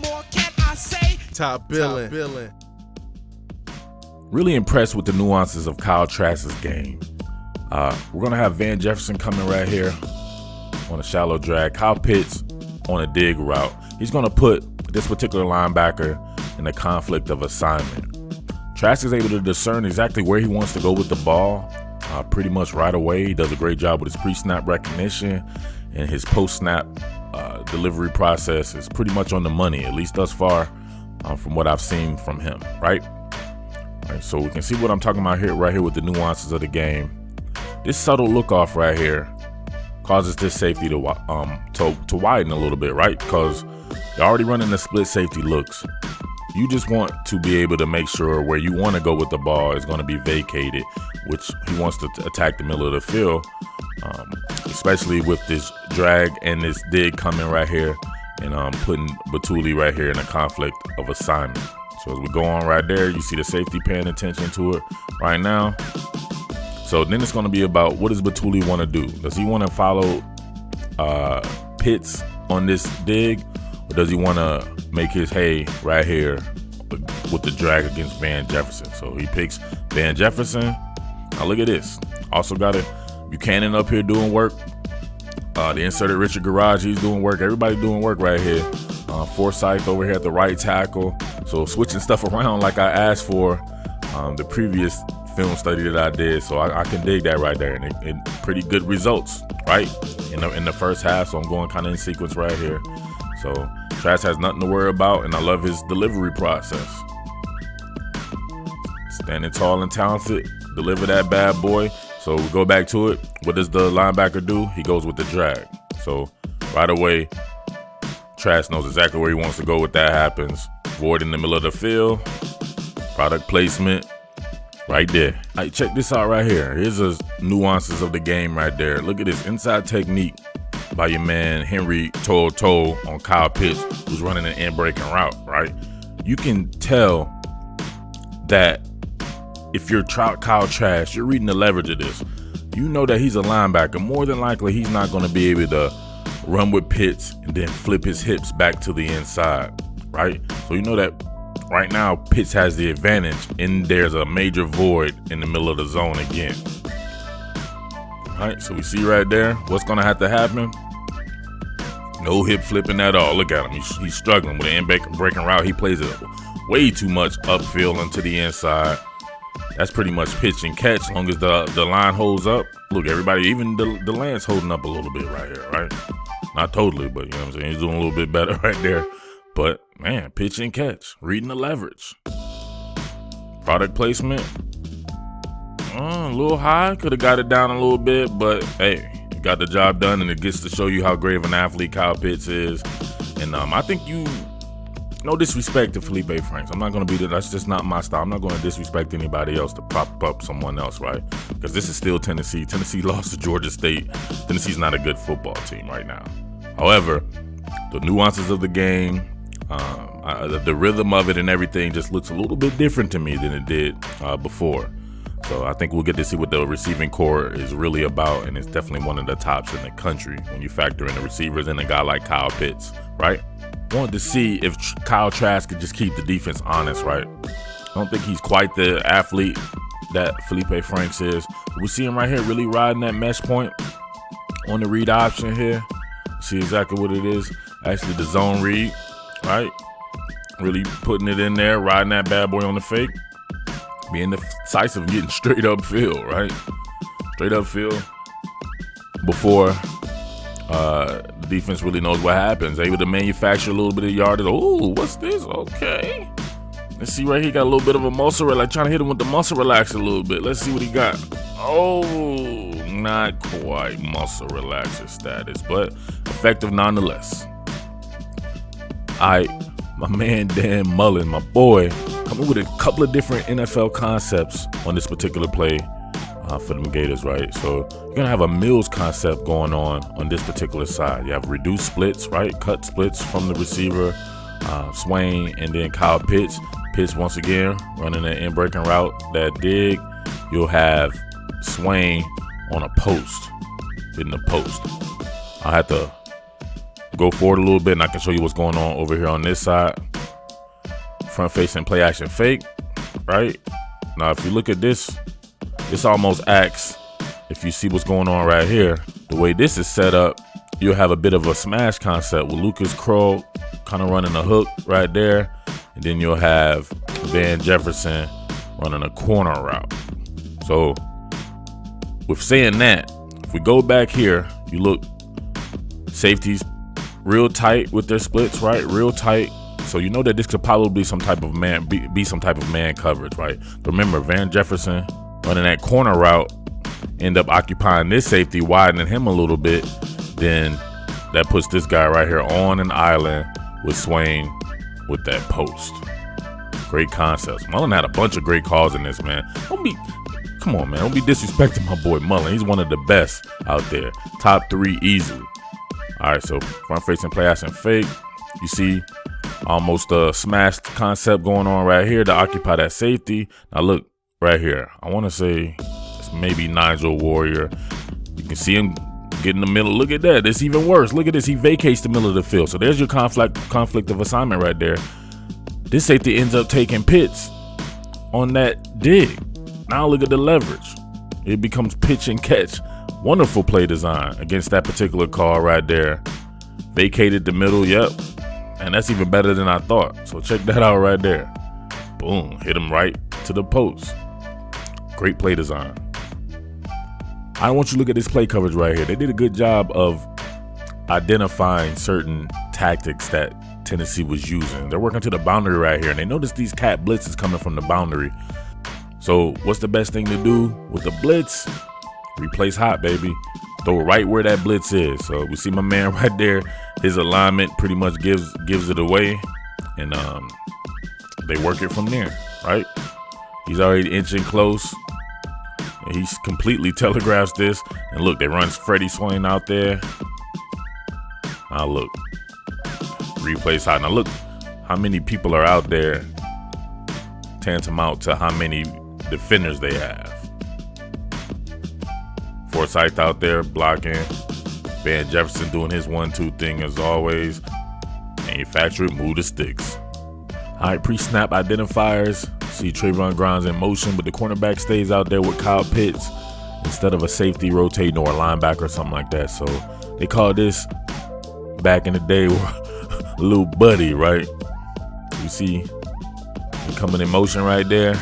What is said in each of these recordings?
more can I say? Top Billin. Really impressed with the nuances of Kyle Trask's game. We're going to have Van Jefferson coming right here on a shallow drag. Kyle Pitts on a dig route. He's going to put this particular linebacker in a conflict of assignment. Trask is able to discern exactly where he wants to go with the ball pretty much right away. He does a great job with his pre-snap recognition, and his post-snap delivery process is pretty much on the money, at least thus far from what I've seen from him, right? All right, so we can see what I'm talking about here, right here with the nuances of the game. This subtle look off right here causes this safety to widen a little bit, right? Because you're already running the split safety looks. You just want to be able to make sure where you want to go with the ball is going to be vacated, which he wants to attack the middle of the field, especially with this drag and this dig coming right here and putting Batuli right here in a conflict of assignment. So as we go on right there, you see the safety paying attention to it right now. So then it's going to be about, what does Batuli want to do? Does he want to follow Pitts on this dig? Or does he want to make his hay right here with the drag against Van Jefferson? So he picks Van Jefferson. Now look at this. Also got it. Buchanan up here doing work. The inserted Richard Garage, he's doing work. Everybody doing work right here. Forsyth over here at the right tackle. So switching stuff around like I asked for the previous film study that I did. So I can dig that right there. And pretty good results, right? In the first half. So I'm going kind of in sequence right here. So Trask has nothing to worry about, and I love his delivery process. Standing tall and talented, deliver that bad boy. So we go back to it. What does the linebacker do? He goes with the drag. So right away, Trask knows exactly where he wants to go when that happens. Void in the middle of the field. Product placement right there. All right, check this out right here. Here's the nuances of the game right there. Look at this inside technique by your man Henry Toe on Kyle Pitts, who's running an in-breaking route, right? You can tell that if you're Kyle Trask, you're reading the leverage of this. You know that he's a linebacker. More than likely, he's not going to be able to run with Pitts and then flip his hips back to the inside, right? So you know that right now Pitts has the advantage, and there's a major void in the middle of the zone again. All right, so we see right there what's going to have to happen. No hip flipping at all. Look at him. He's struggling with an in-breaking route. He plays it way too much upfield and to the inside. That's pretty much pitch and catch as long as the line holds up. Look, everybody, even the Lance holding up a little bit right here, right? Not totally, but you know what I'm saying? He's doing a little bit better right there. But, man, pitch and catch. Reading the leverage. Product placement. A little high. Could have got it down a little bit, but, hey. Got the job done, and it gets to show you how great of an athlete Kyle Pitts is. And I think no disrespect to Felipe Franks. I'm not going to be that's just not my style. I'm not going to disrespect anybody else to prop up someone else, right? Because this is still Tennessee. Tennessee lost to Georgia State. Tennessee's not a good football team right now. However, the nuances of the game, the rhythm of it and everything just looks a little bit different to me than it did before. So I think we'll get to see what the receiving core is really about, and it's definitely one of the tops in the country when you factor in the receivers and a guy like Kyle Pitts, right? Wanted to see if Kyle Trask could just keep the defense honest, right? I don't think he's quite the athlete that Felipe Franks is. We see him right here really riding that mesh point on the read option here. See exactly what it is. Actually, the zone read, right? Really putting it in there, riding that bad boy on the fake. Being decisive, getting straight upfield, right? Straight upfield before the defense really knows what happens. Able to manufacture a little bit of yardage. Oh, what's this? Okay. Let's see right here. Got a little bit of a muscle relax. Trying to hit him with the muscle relax a little bit. Let's see what he got. Oh, not quite muscle relaxer status, but effective nonetheless. All right, my man Dan Mullen, my boy, coming with a couple of different NFL concepts on this particular play for them Gators, right? So you're gonna have a Mills concept going on this particular side. You have reduced splits, right? Cut splits from the receiver, Swain, and then Kyle Pitts. Pitts once again running an in-breaking route, that dig. You'll have Swain on a post, hitting the post. I have to go forward a little bit and I can show you what's going on over here on this side. Front facing play action fake, right? Now, if you look at this, this almost acts, if you see what's going on right here, the way this is set up, you'll have a bit of a smash concept with Lucas Kroll kind of running a hook right there. And then you'll have Van Jefferson running a corner route. So with saying that, if we go back here, you look, safeties real tight with their splits, right? Real tight. So you know that this could probably be some type of man coverage, right? But remember, Van Jefferson running that corner route, end up occupying this safety, widening him a little bit. Then that puts this guy right here on an island with Swain with that post. Great concepts. Mullen had a bunch of great calls in this, man. Come on, man. Don't be disrespecting my boy Mullen. He's one of the best out there. Top 3 easily. All right, so front facing play action fake. You see almost a smashed concept going on right here to occupy that safety. Now look right here. I want to say it's maybe Nigel Warrior. You can see him get in the middle. Look at that. It's even worse. Look at this. He vacates the middle of the field. So there's your conflict of assignment right there. This safety ends up taking Pitts on that dig. Now look at the leverage. It becomes pitch and catch. Wonderful play design against that particular call right there. Vacated the middle. Yep. And that's even better than I thought. So check that out right there. Boom. Hit him right to the post. Great play design. I want you to look at this play coverage right here. They did a good job of identifying certain tactics that Tennessee was using. They're working to the boundary right here, and they notice these cat blitzes coming from the boundary. So what's the best thing to do with the blitz? Replace hot, baby. Throw it right where that blitz is. So we see my man right there. His alignment pretty much gives it away, and they work it from there, right? He's already inching close. And he's completely telegraphs this. And look, they run Freddie Swain out there. Now look. Replace hot. Now look how many people are out there tantamount to how many defenders they have. Forsyth out there blocking. Van Jefferson doing his 1-2 thing as always. Manufactured, move the sticks. All right, pre-snap identifiers. See Trayvon Grimes in motion, but the cornerback stays out there with Kyle Pitts instead of a safety rotating or a linebacker or something like that. So they call this back in the day little buddy, right? You see him coming in motion right there.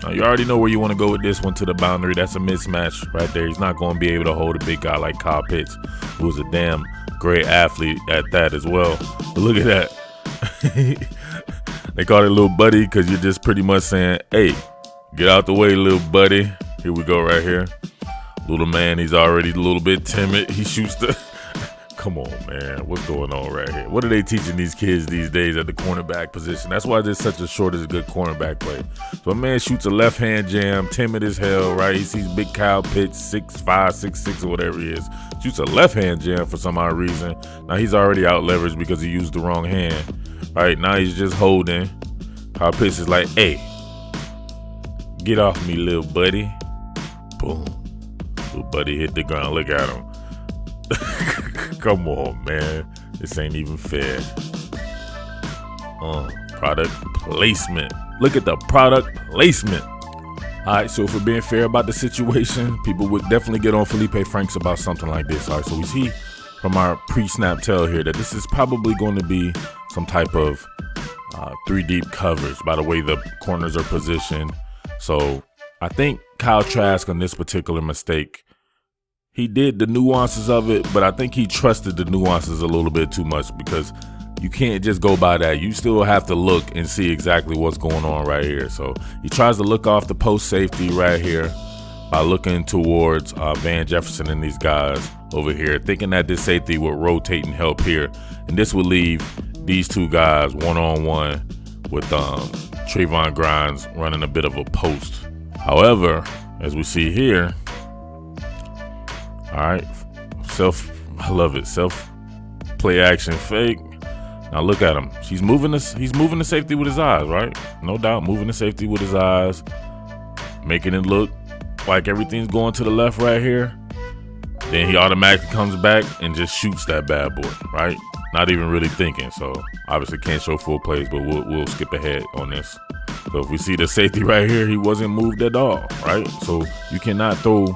Now you already know where you want to go with this one to the boundary. That's a mismatch right there. He's not going to be able to hold a big guy like Kyle Pitts, who's a damn great athlete at that as well. But look at that. They call it little buddy because you're just pretty much saying, hey, get out the way, little buddy. Here we go right here. Little man, he's already a little bit timid. He shoots the... Come on, man. What's going on right here? What are they teaching these kids these days at the cornerback position? That's why there's such a shortage of good cornerback play. So a man shoots a left-hand jam, timid as hell, right? He sees big Kyle Pitts, 6'5", 6'6", or whatever he is. Shoots a left-hand jam for some odd reason. Now he's already out-leveraged because he used the wrong hand. All right, now he's just holding. Kyle Pitts is like, hey, get off me, little buddy. Boom. Little buddy hit the ground. Look at him. Come on, man. This ain't even fair. Product placement. Look at the product placement. All right, so if we're being fair about the situation, people would definitely get on Felipe Franks about something like this. All right, so we see from our pre-snap tell here that this is probably going to be some type of 3-deep coverage by the way the corners are positioned. So I think Kyle Trask on this particular mistake, he did the nuances of it, but I think he trusted the nuances a little bit too much because you can't just go by that. You still have to look and see exactly what's going on right here. So he tries to look off the post safety right here by looking towards Van Jefferson and these guys over here, thinking that this safety would rotate and help here. And this would leave these two guys one-on-one with Trayvon Grimes running a bit of a post. However, as we see here, all right, I love it. Self play action fake. Now look at him. He's moving the safety with his eyes, right? No doubt, moving the safety with his eyes, making it look like everything's going to the left right here. then he automatically comes back and just shoots that bad boy, right? Not even really thinking. So obviously can't show full plays, but we'll skip ahead on this. So if we see the safety right here, he wasn't moved at all, right? So you cannot throw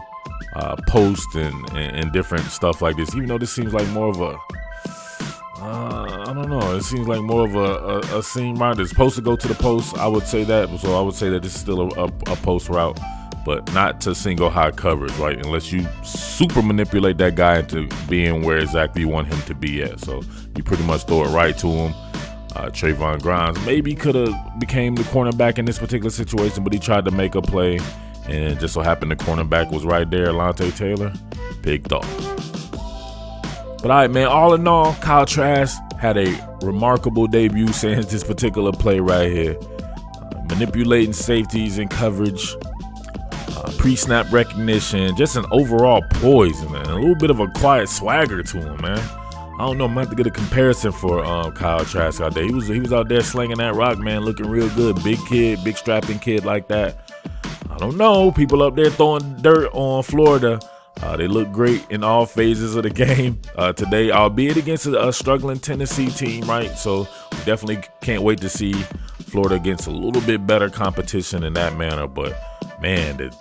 post and different stuff like this, even though this seems like more of a I don't know. It seems like more of a seam route. It's supposed to go to the post. I would say that. So I would say that this is still a post route, but not to single high coverage, right? Unless you super manipulate that guy into being where exactly you want him to be at. So you pretty much throw it right to him. Trayvon Grimes maybe could have became the cornerback in this particular situation, but he tried to make a play, and just so happened the cornerback was right there, Lante Taylor. Big dog. But all right, man, all in all, Kyle Trask had a remarkable debut since this particular play right here. Manipulating safeties in coverage, pre-snap recognition, just an overall poise, man. A little bit of a quiet swagger to him, man. I don't know, I'm going to have to get a comparison for Kyle Trask out there. He was out there slinging that rock, man, looking real good. Big kid, big strapping kid like that. I don't know, people up there throwing dirt on Florida. They look great in all phases of the game today, albeit against a struggling Tennessee team, right? So we definitely can't wait to see Florida against a little bit better competition in that manner. But, man, the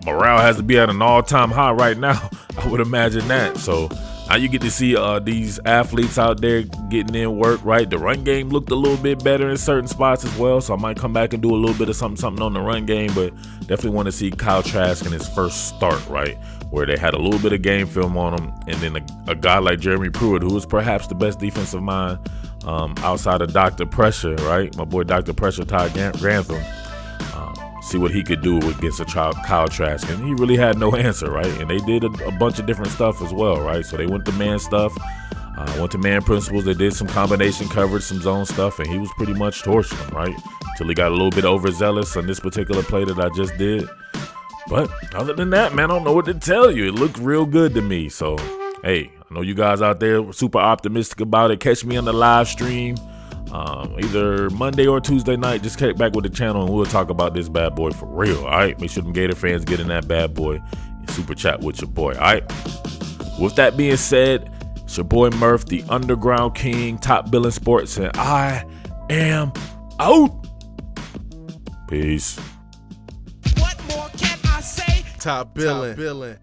morale has to be at an all-time high right now. I would imagine that. So now you get to see these athletes out there getting in work, right? The run game looked a little bit better in certain spots as well, so I might come back and do a little bit of something on the run game, but definitely want to see Kyle Trask in his first start, right, where they had a little bit of game film on him, and then a guy like Jeremy Pruitt, who is perhaps the best defensive mind outside of Dr. Pressure, right? My boy Dr. Pressure, Todd Grantham. See what he could do against a Kyle Trask, and he really had no answer, right? And they did a bunch of different stuff as well, right? So they went to man stuff, went to man principles. They did some combination coverage, some zone stuff, and he was pretty much torching them, right? Until he got a little bit overzealous on this particular play that I just did. But other than that, man, I don't know what to tell you. It looked real good to me. So, hey, I know you guys out there were super optimistic about it. Catch me on the live stream. Either Monday or Tuesday night. Just get back with the channel and we'll talk about this bad boy for real. All right, make sure them Gator fans get in that bad boy and super chat with your boy. All right, with that being said, it's your boy Murf, the Underground King, Top Billin Sports, and I am out. Peace. What more can I say? Top Billin.